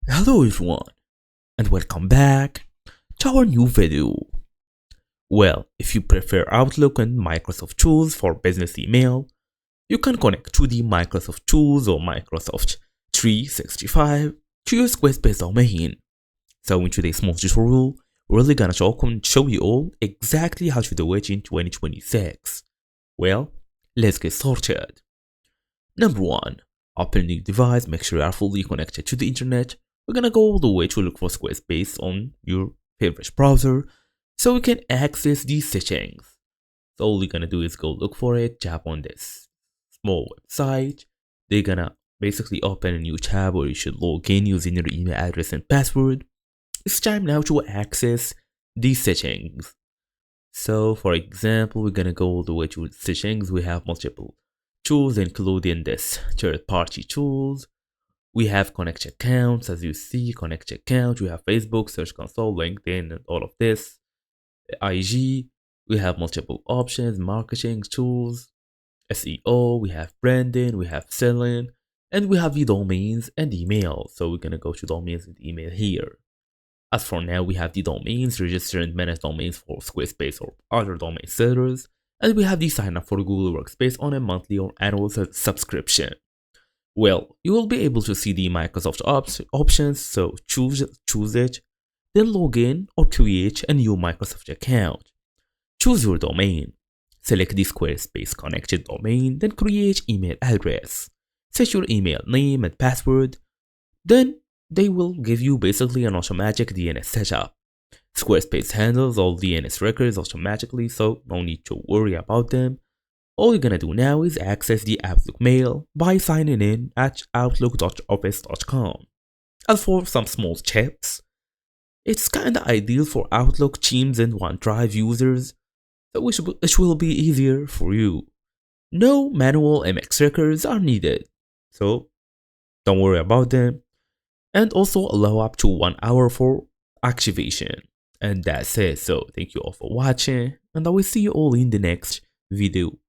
Hello everyone, and welcome back to our new video. Well, if you prefer Outlook and Microsoft Tools for business email, you can connect to the Microsoft Tools or Microsoft 365 to your Squarespace domain. So in today's small tutorial, we're really gonna talk and show you all exactly how to do it in 2026. Well, let's get started. Number 1. Open your device, make sure you are fully connected to the internet. We're gonna go all the way to look for Squarespace on your favorite browser so we can access these settings. So all you're gonna do is go look for it, tap on this small website. They're gonna basically open a new tab where you should log in using your email address and password. It's time now to access these settings. So for example, we're gonna go all the way to settings. We have multiple tools including this third-party tools. We have connect accounts, as you see, connect account. We have Facebook, Search Console, LinkedIn, and all of this. IG, we have multiple options, marketing tools, SEO, we have branding, we have selling, and we have the domains and email. So we're gonna go to domains and email here. As for now, we have the domains, register and manage domains for Squarespace or other domain sellers, and we have the sign up for Google Workspace on a monthly or annual subscription. Well, you will be able to see the Microsoft options, so choose it, then log in or create a new Microsoft account. Choose your domain. Select the Squarespace connected domain, then create email address. Set your email name and password. Then they will give you basically an automatic DNS setup. Squarespace handles all DNS records automatically, so no need to worry about them. All you're gonna do now is access the Outlook mail by signing in at outlook.office.com. As for some small tips, it's kinda ideal for Outlook, Teams, and OneDrive users, so it will be easier for you. No manual MX records are needed, so don't worry about them. And also allow up to 1 hour for activation. And that's it. So thank you all for watching, and I will see you all in the next video.